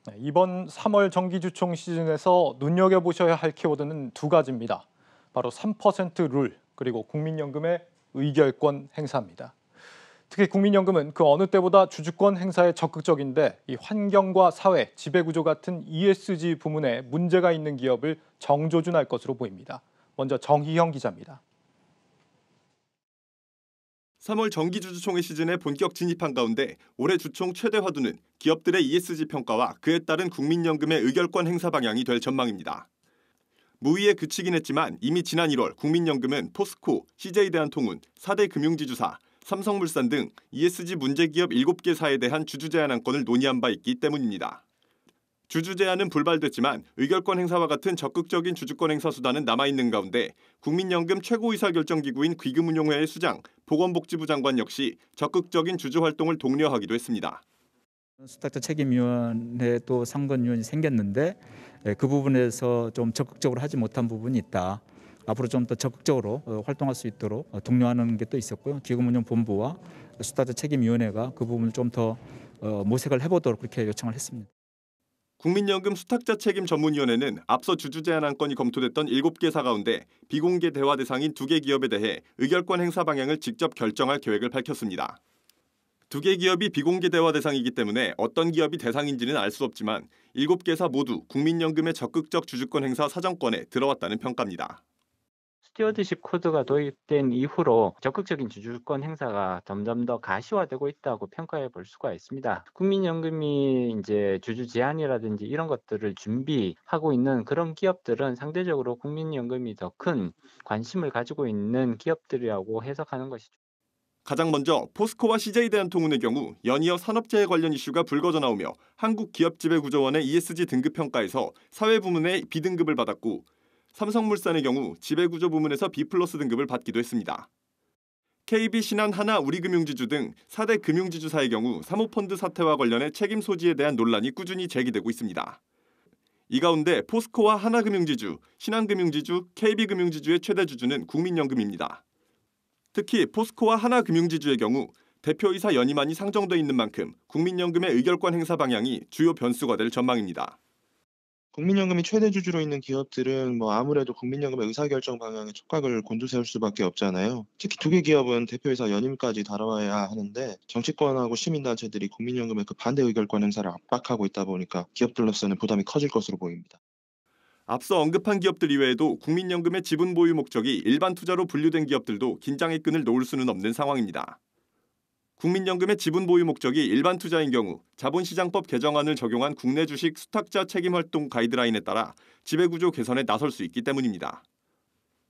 네, 이번 3월 정기주총 시즌에서 눈여겨보셔야 할 키워드는 두 가지입니다. 바로 3% 룰, 그리고 국민연금의 의결권 행사입니다. 특히 국민연금은 그 어느 때보다 주주권 행사에 적극적인데 이 환경과 사회, 지배구조 같은 ESG 부문에 문제가 있는 기업을 정조준할 것으로 보입니다. 먼저 정희형 기자입니다. 3월 정기주주총회 시즌에 본격 진입한 가운데 올해 주총 최대 화두는 기업들의 ESG 평가와 그에 따른 국민연금의 의결권 행사 방향이 될 전망입니다. 무의에 그치긴 했지만 이미 지난 1월 국민연금은 포스코, CJ대한통운, 4대 금융지주사, 삼성물산 등 ESG 문제기업 7개사에 대한 주주 제한 안건을 논의한 바 있기 때문입니다. 주주 제한은 불발됐지만 의결권 행사와 같은 적극적인 주주권 행사 수단은 남아있는 가운데 국민연금 최고의사결정기구인 귀금운용회의 수장, 보건복지부 장관 역시 적극적인 주주 활동을 독려하기도 했습니다. 수탁자 책임위원회 또 상권위원이 생겼는데 그 부분에서 좀 적극적으로 하지 못한 부분이 있다. 앞으로 좀 더 적극적으로 활동할 수 있도록 독려하는 게 또 있었고요. 기금운용본부와 수탁자 책임위원회가 그 부분을 좀 더 모색을 해보도록 그렇게 요청을 했습니다. 국민연금 수탁자 책임 전문위원회는 앞서 주주 제한 안건이 검토됐던 7개사 가운데 비공개 대화 대상인 2개 기업에 대해 의결권 행사 방향을 직접 결정할 계획을 밝혔습니다. 2개 기업이 비공개 대화 대상이기 때문에 어떤 기업이 대상인지는 알 수 없지만 7개사 모두 국민연금의 적극적 주주권 행사 사정권에 들어왔다는 평가입니다. 스튜어드십 코드가 도입된 이후로 적극적인 주주권 행사가 점점 더 가시화되고 있다고 평가해 볼 수가 있습니다. 국민연금이 이제 주주 제한이라든지 이런 것들을 준비하고 있는 그런 기업들은 상대적으로 국민연금이 더 큰 관심을 가지고 있는 기업들이라고 해석하는 것이죠. 가장 먼저 포스코와 CJ대한통운의 경우 연이어 산업재해 관련 이슈가 불거져 나오며 한국기업지배구조원의 ESG 등급 평가에서 사회 부문의 B등급을 받았고 삼성물산의 경우 지배구조 부문에서 B+ 등급을 받기도 했습니다. KB, 신한, 하나, 우리금융지주 등 4대 금융지주사의 경우 사모펀드 사태와 관련해 책임 소지에 대한 논란이 꾸준히 제기되고 있습니다. 이 가운데 포스코와 하나금융지주, 신한금융지주, KB금융지주의 최대 주주는 국민연금입니다. 특히 포스코와 하나금융지주의 경우 대표이사 연임안이 상정돼 있는 만큼 국민연금의 의결권 행사 방향이 주요 변수가 될 전망입니다. 국민연금이 최대 주주로 있는 기업들은 아무래도 국민연금의 의사결정 방향에 촉각을 곤두세울 수밖에 없잖아요. 특히 2개 기업은 대표이사 연임까지 다뤄야 하는데 정치권하고 시민단체들이 국민연금의 그 반대 의결권 행사를 압박하고 있다 보니까 기업들로서는 부담이 커질 것으로 보입니다. 앞서 언급한 기업들 이외에도 국민연금의 지분 보유 목적이 일반 투자로 분류된 기업들도 긴장의 끈을 놓을 수는 없는 상황입니다. 국민연금의 지분 보유 목적이 일반 투자인 경우 자본시장법 개정안을 적용한 국내 주식 수탁자 책임활동 가이드라인에 따라 지배구조 개선에 나설 수 있기 때문입니다.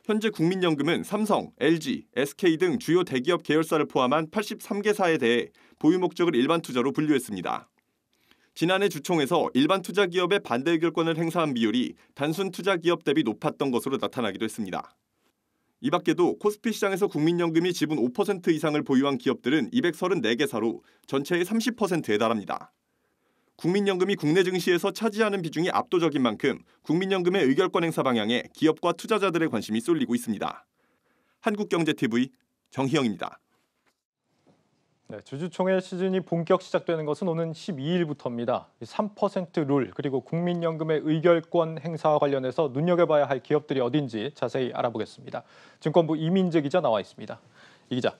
현재 국민연금은 삼성, LG, SK 등 주요 대기업 계열사를 포함한 83개사에 대해 보유 목적을 일반 투자로 분류했습니다. 지난해 주총에서 일반 투자 기업의 반대 의결권을 행사한 비율이 단순 투자 기업 대비 높았던 것으로 나타나기도 했습니다. 이 밖에도 코스피 시장에서 국민연금이 지분 5% 이상을 보유한 기업들은 234개사로 전체의 30%에 달합니다. 국민연금이 국내 증시에서 차지하는 비중이 압도적인 만큼 국민연금의 의결권 행사 방향에 기업과 투자자들의 관심이 쏠리고 있습니다. 한국경제TV 정희영입니다. 네, 주주총회 시즌이 본격 시작되는 것은 오는 12일부터입니다. 3% 룰 그리고 국민연금의 의결권 행사와 관련해서 눈여겨봐야 할 기업들이 어딘지 자세히 알아보겠습니다. 증권부 이민재 기자 나와 있습니다. 이 기자,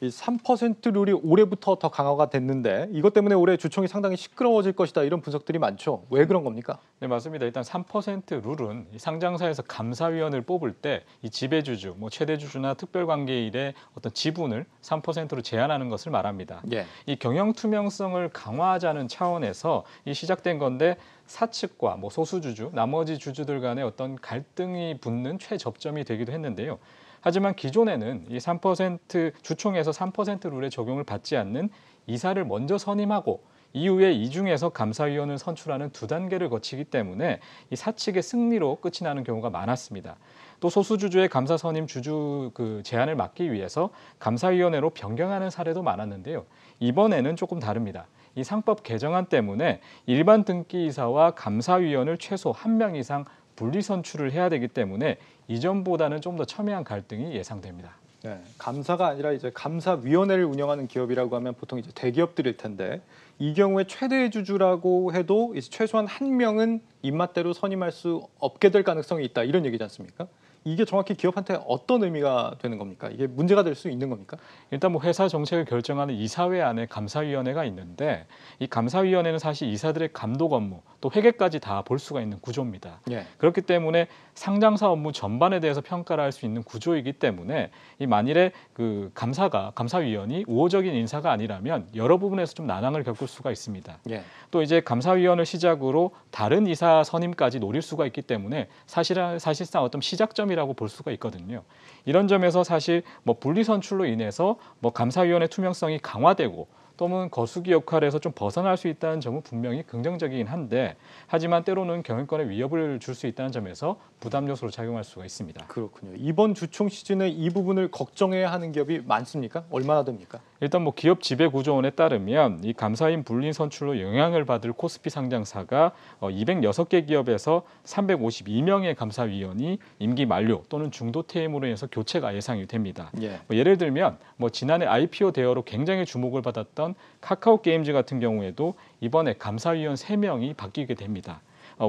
이 3% 룰이 올해부터 더 강화가 됐는데 이것 때문에 올해 주총이 상당히 시끄러워질 것이다 이런 분석들이 많죠. 왜 그런 겁니까? 네, 맞습니다. 일단 3% 룰은 상장사에서 감사위원을 뽑을 때 이 지배주주, 최대주주나 특별관계일의 어떤 지분을 3%로 제한하는 것을 말합니다. 예. 이 경영 투명성을 강화하자는 차원에서 이 시작된 건데 사측과 소수주주, 나머지 주주들 간의 어떤 갈등이 붙는 최접점이 되기도 했는데요. 하지만 기존에는 이 3% 주총에서 3% 룰에 적용을 받지 않는 이사를 먼저 선임하고 이후에 이 중에서 감사위원을 선출하는 2단계를 거치기 때문에 이 사측의 승리로 끝이 나는 경우가 많았습니다. 또 소수주주의 감사 선임 주주 제한을 막기 위해서 감사위원회로 변경하는 사례도 많았는데요. 이번에는 조금 다릅니다. 이 상법 개정안 때문에 일반 등기이사와 감사위원을 최소 1명 이상 분리 선출을 해야 되기 때문에 이전보다는 좀 더 첨예한 갈등이 예상됩니다. 네, 감사가 아니라 이제 감사위원회를 운영하는 기업이라고 하면 보통 이제 대기업들일 텐데 이 경우에 최대 주주라고 해도 이제 최소한 한 명은 입맛대로 선임할 수 없게 될 가능성이 있다 이런 얘기지 않습니까? 이게 정확히 기업한테 어떤 의미가 되는 겁니까? 이게 문제가 될 수 있는 겁니까? 일단 뭐 회사 정책을 결정하는 이사회 안에 감사위원회가 있는데 이 감사위원회는 사실 이사들의 감독 업무 또 회계까지 다 볼 수가 있는 구조입니다. 예. 그렇기 때문에 상장사 업무 전반에 대해서 평가를 할 수 있는 구조이기 때문에 이 만일에 그 감사위원이 우호적인 인사가 아니라면 여러 부분에서 좀 난항을 겪을 수가 있습니다. 예. 또 이제 감사위원을 시작으로 다른 이사 선임까지 노릴 수가 있기 때문에 사실상 어떤 시작점이라고 볼 수가 있거든요. 이런 점에서 사실 뭐 분리 선출로 인해서 뭐 감사위원회 투명성이 강화되고 또는 거수기 역할에서 좀 벗어날 수 있다는 점은 분명히 긍정적이긴 한데 하지만 때로는 경영권에 위협을 줄 수 있다는 점에서 부담 요소로 작용할 수가 있습니다. 그렇군요. 이번 주총 시즌에 이 부분을 걱정해야 하는 기업이 많습니까? 얼마나 됩니까? 일단 뭐 기업 지배구조원에 따르면 이 감사인 분리 선출로 영향을 받을 코스피 상장사가 206개 기업에서 352명의 감사위원이 임기 만료 또는 중도 퇴임으로 인해서 교체가 예상이 됩니다. 예. 뭐 예를 들면 뭐 지난해 IPO 대여로 굉장히 주목을 받았던 카카오 게임즈 같은 경우에도 이번에 감사위원 3명이 바뀌게 됩니다.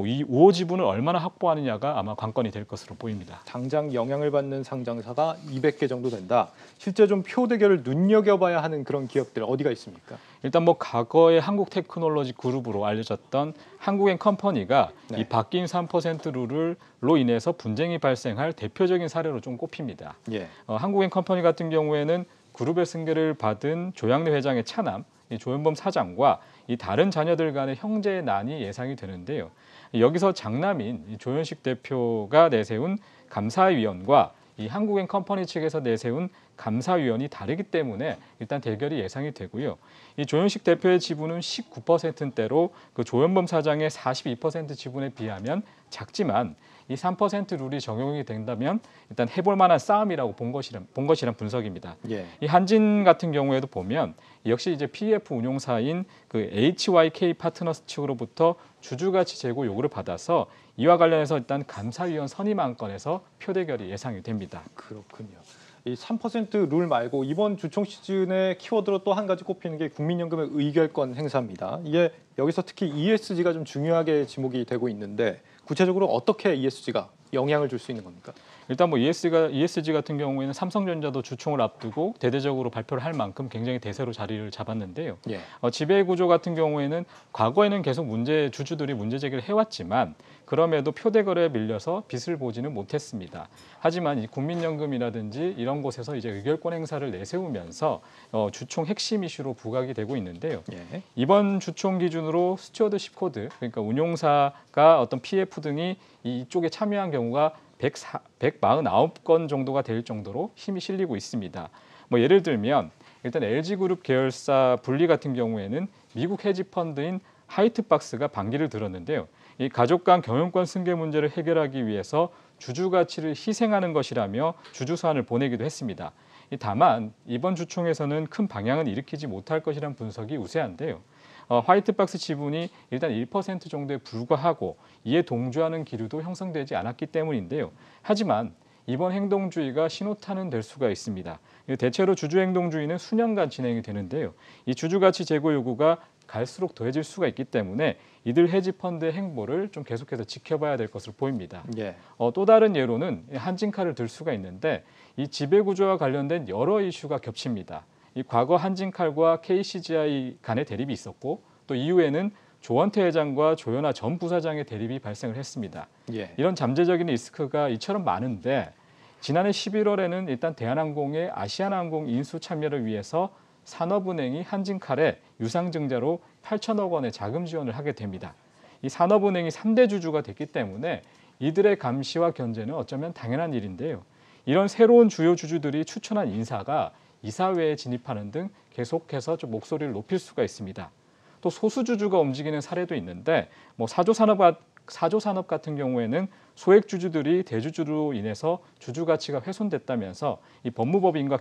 이 우호 지분을 얼마나 확보하느냐가 아마 관건이 될 것으로 보입니다. 당장 영향을 받는 상장사가 200개 정도 된다. 실제 좀 표 대결을 눈여겨봐야 하는 그런 기업들 어디가 있습니까? 일단 뭐 과거의 한국테크놀로지 그룹으로 알려졌던 한국앤컴퍼니가 네. 이 바뀐 3% 룰로 인해서 분쟁이 발생할 대표적인 사례로 좀 꼽힙니다. 예. 한국앤컴퍼니 같은 경우에는 그룹의 승계를 받은 조양래 회장의 차남, 이 조현범 사장과 이 다른 자녀들 간의 형제 난이 예상이 되는데요. 여기서 장남인 이 조현식 대표가 내세운 감사위원과 이 한국앤컴퍼니 측에서 내세운 감사위원이 다르기 때문에 일단 대결이 예상이 되고요. 이 조현식 대표의 지분은 19%대로 그 조현범 사장의 42% 지분에 비하면 작지만 이 3% 룰이 적용이 된다면 일단 해볼 만한 싸움이라고 본 것이란 분석입니다. 예. 이 한진 같은 경우에도 보면 역시 이제 PF 운용사인 그 HYK 파트너스 측으로부터 주주가치 제고 요구를 받아서 이와 관련해서 일단 감사위원 선임 안건에서 표대결이 예상이 됩니다. 그렇군요. 이 3%룰 말고 이번 주총 시즌의 키워드로 또 한 가지 꼽히는 게 국민연금의 의결권 행사입니다. 이게 여기서 특히 ESG가 좀 중요하게 지목이 되고 있는데 구체적으로 어떻게 ESG가 영향을 줄 수 있는 겁니까? 일단 뭐 ESG 같은 경우에는 삼성전자도 주총을 앞두고 대대적으로 발표를 할 만큼 굉장히 대세로 자리를 잡았는데요. 예. 지배 구조 같은 경우에는 과거에는 계속 주주들이 문제 제기를 해왔지만 그럼에도 표대 거래에 밀려서 빚을 보지는 못했습니다. 하지만 이 국민연금이라든지 이런 곳에서 이제 의결권 행사를 내세우면서 주총 핵심 이슈로 부각이 되고 있는데요. 예. 이번 주총 기준으로 스튜어드십 코드, 그러니까 운용사가 어떤 PF 등이 이쪽에 참여한 경우가 149건 정도가 될 정도로 힘이 실리고 있습니다. 뭐 예를 들면 일단 LG그룹 계열사 분리 같은 경우에는 미국 헤지펀드인 하이트박스가 반기를 들었는데요. 이 가족 간 경영권 승계 문제를 해결하기 위해서 주주 가치를 희생하는 것이라며 주주 서한을 보내기도 했습니다. 다만 이번 주총에서는 큰 방향은 일으키지 못할 것이라는 분석이 우세한데요. 화이트박스 지분이 일단 1% 정도에 불과하고 이에 동조하는 기류도 형성되지 않았기 때문인데요. 하지만 이번 행동주의가 신호탄은 될 수가 있습니다. 대체로 주주행동주의는 수년간 진행이 되는데요. 이 주주가치 제고 요구가 갈수록 더해질 수가 있기 때문에 이들 헤지펀드의 행보를 좀 계속해서 지켜봐야 될 것으로 보입니다. 예. 또 다른 예로는 한진칼을 들 수가 있는데 이 지배구조와 관련된 여러 이슈가 겹칩니다. 이 과거 한진칼과 KCGI 간의 대립이 있었고 또 이후에는 조원태 회장과 조현아 전 부사장의 대립이 발생을 했습니다. 예. 이런 잠재적인 리스크가 이처럼 많은데 지난해 11월에는 일단 대한항공의 아시아나항공 인수 참여를 위해서 산업은행이 한진칼에 유상증자로 8천억 원의 자금 지원을 하게 됩니다. 이 산업은행이 3대 주주가 됐기 때문에 이들의 감시와 견제는 어쩌면 당연한 일인데요. 이런 새로운 주요 주주들이 추천한 인사가 이사회에 진입하는 등 계속해서 좀 목소리를 높일 수가 있습니다. 또 소수주주가 움직이는 사례도 있는데 뭐 사조산업 같은 경우에는 소액 주주들이 대주주로 인해서 주주 가치가 훼손됐다면서 이 법무법인과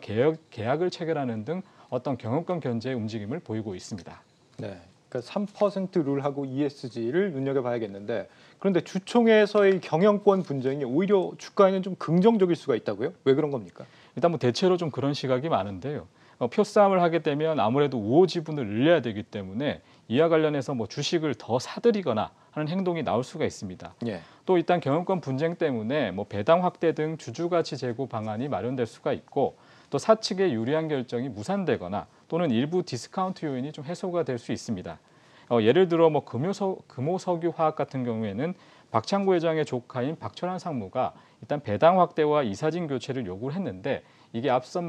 계약을 체결하는 등 어떤 경영권 견제의 움직임을 보이고 있습니다. 네. 그러니까 3% 룰하고 ESG를 눈여겨봐야겠는데 그런데 주총에서의 경영권 분쟁이 오히려 주가에는 좀 긍정적일 수가 있다고요? 왜 그런 겁니까? 일단 뭐 대체로 좀 그런 시각이 많은데요. 표싸움을 하게 되면 아무래도 우호 지분을 늘려야 되기 때문에 이와 관련해서 뭐 주식을 더 사들이거나 하는 행동이 나올 수가 있습니다. 예. 또 일단 경영권 분쟁 때문에 뭐 배당 확대 등 주주가치 제고 방안이 마련될 수가 있고 또 사측의 유리한 결정이 무산되거나 또는 일부 디스카운트 요인이 좀 해소가 될 수 있습니다. 예를 들어 뭐 금호석유화학 같은 경우에는 박창구 회장의 조카인 박철환 상무가 일단 배당 확대와 이사진 교체를 요구를 했는데 이게 앞서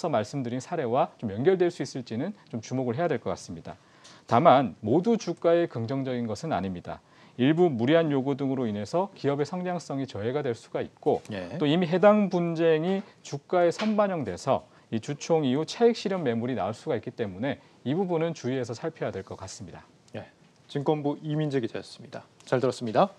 말씀드린 사례와 좀 연결될 수 있을지는 좀 주목을 해야 될 것 같습니다. 다만 모두 주가에 긍정적인 것은 아닙니다. 일부 무리한 요구 등으로 인해서 기업의 성장성이 저해가 될 수가 있고 예. 또 이미 해당 분쟁이 주가에 선반영돼서 이 주총 이후 차익 실현 매물이 나올 수가 있기 때문에 이 부분은 주의해서 살펴야 될 것 같습니다. 예. 증권부 이민재 기자였습니다. 잘 들었습니다.